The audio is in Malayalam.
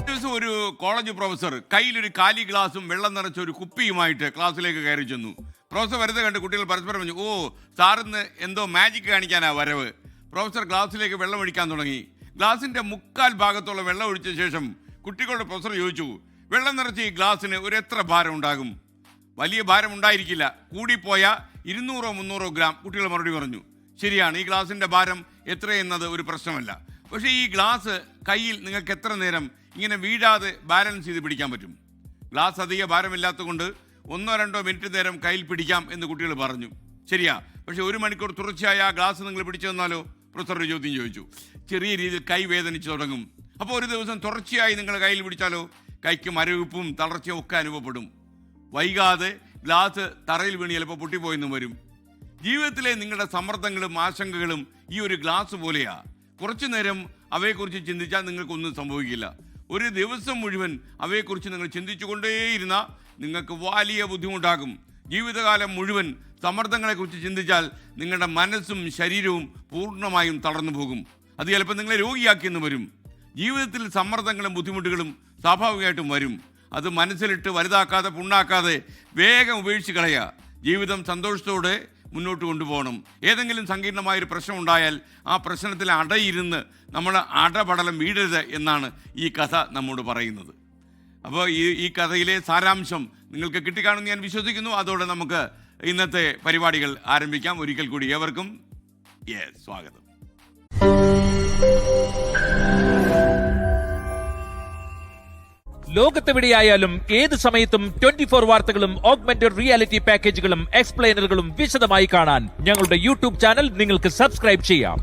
ദിവസം ഒരു കോളേജ് പ്രൊഫസർ കയ്യിലൊരു കാലി ഗ്ലാസും വെള്ളം നിറച്ച ഒരു കുപ്പിയുമായിട്ട് ക്ലാസ്സിലേക്ക് കയറി ചെന്നു. പ്രൊഫസർ വരുന്നത് കണ്ട് കുട്ടികൾ പരസ്പരം പറഞ്ഞു, ഓ സാറിന്ന് എന്തോ മാജിക് കാണിക്കാനാ വരവ്. പ്രൊഫസർ ഗ്ലാസ്സിലേക്ക് വെള്ളം ഒഴിക്കാൻ തുടങ്ങി. ഗ്ലാസിന്റെ മുക്കാൽ ഭാഗത്തോളം വെള്ളം ഒഴിച്ച ശേഷം കുട്ടികളുടെ പ്രൊഫസർ ചോദിച്ചു, വെള്ളം നിറച്ച ഈ ഗ്ലാസ്സിന് ഒരു എത്ര ഭാരം ഉണ്ടാകും? വലിയ ഭാരം ഉണ്ടായിരിക്കില്ല, കൂടിപ്പോയ 200-300 ഗ്രാം. കുട്ടികൾ മറുപടി പറഞ്ഞു, ശരിയാണ്, ഈ ഗ്ലാസിന്റെ ഭാരം എത്രയെന്നത് ഒരു പ്രശ്നമല്ല. പക്ഷേ ഈ ഗ്ലാസ് കയ്യിൽ നിങ്ങൾക്ക് എത്ര നേരം ഇങ്ങനെ വീഴാതെ ബാലൻസ് ചെയ്ത് പിടിക്കാൻ പറ്റും? ഗ്ലാസ് അധിക ഭാരമില്ലാത്തത് കൊണ്ട് 1-2 മിനിറ്റ് നേരം കയ്യിൽ പിടിക്കാം എന്ന് കുട്ടികൾ പറഞ്ഞു. ശരിയാ, പക്ഷെ 1 മണിക്കൂർ തുടർച്ചയായി ആ ഗ്ലാസ് നിങ്ങൾ പിടിച്ചു തന്നാലോ? പ്രൊഫസർ ഒരു ചോദ്യം ചോദിച്ചു. ചെറിയ രീതിയിൽ കൈ വേദനിച്ചു തുടങ്ങും. അപ്പോൾ ഒരു ദിവസം തുടർച്ചയായി നിങ്ങൾ കയ്യിൽ പിടിച്ചാലോ? കൈക്ക് മരവിപ്പും തളർച്ചയും ഒക്കെ അനുഭവപ്പെടും. വൈകാതെ ഗ്ലാസ് തറയിൽ വീണ് ചിലപ്പോൾ പൊട്ടിപ്പോയെന്നും വരും. ജീവിതത്തിലെ നിങ്ങളുടെ സമ്മർദ്ദങ്ങളും ആശങ്കകളും ഈ ഒരു ഗ്ലാസ് പോലെയാ. കുറച്ചു നേരം അവയെക്കുറിച്ച് ചിന്തിച്ചാൽ നിങ്ങൾക്കൊന്നും സംഭവിക്കില്ല. ഒരു ദിവസം മുഴുവൻ അവയെക്കുറിച്ച് നിങ്ങൾ ചിന്തിച്ചുകൊണ്ടേയിരുന്നാൽ നിങ്ങൾക്ക് വലിയ ബുദ്ധിമുട്ടാകും. ജീവിതകാലം മുഴുവൻ സമ്മർദ്ദങ്ങളെക്കുറിച്ച് ചിന്തിച്ചാൽ നിങ്ങളുടെ മനസ്സും ശരീരവും പൂർണ്ണമായും തളർന്നു പോകും. അത് ചിലപ്പോൾ നിങ്ങളെ രോഗിയാക്കിയെന്ന് വരും. ജീവിതത്തിൽ സമ്മർദ്ദങ്ങളും ബുദ്ധിമുട്ടുകളും സ്വാഭാവികമായിട്ടും വരും. അത് മനസ്സിലിട്ട് വലുതാക്കാതെ പുണ്ണാക്കാതെ വേഗം ഉപേക്ഷിച്ച് കളയുക. ജീവിതം സന്തോഷത്തോടെ മുന്നോട്ട് കൊണ്ടുപോകണം. ഏതെങ്കിലും സങ്കീർണമായൊരു പ്രശ്നം ഉണ്ടായാൽ ആ പ്രശ്നത്തിൽ അടയിരുന്ന് നമ്മൾ അടപടലം വീഴരുത് എന്നാണ് ഈ കഥ നമ്മോട് പറയുന്നത്. അപ്പോൾ ഈ കഥയിലെ സാരാംശം നിങ്ങൾക്ക് കിട്ടിക്കാണുമെന്ന് ഞാൻ വിശ്വസിക്കുന്നു. അതോടെ നമുക്ക് ഇന്നത്തെ പരിപാടികൾ ആരംഭിക്കാം. ഒരിക്കൽ കൂടി ഏവർക്കും സ്വാഗതം. ലോകത്തെവിടെയായാലും ഏത് സമയത്തും 24 വാർത്തകളും ഓഗ്മെന്റഡ് റിയാലിറ്റി പാക്കേജുകളും എക്സ്പ്ലെയിനറുകളും വിശദമായി കാണാൻ ഞങ്ങളുടെ യൂട്യൂബ് ചാനൽ നിങ്ങൾക്ക് സബ്സ്ക്രൈബ് ചെയ്യാം.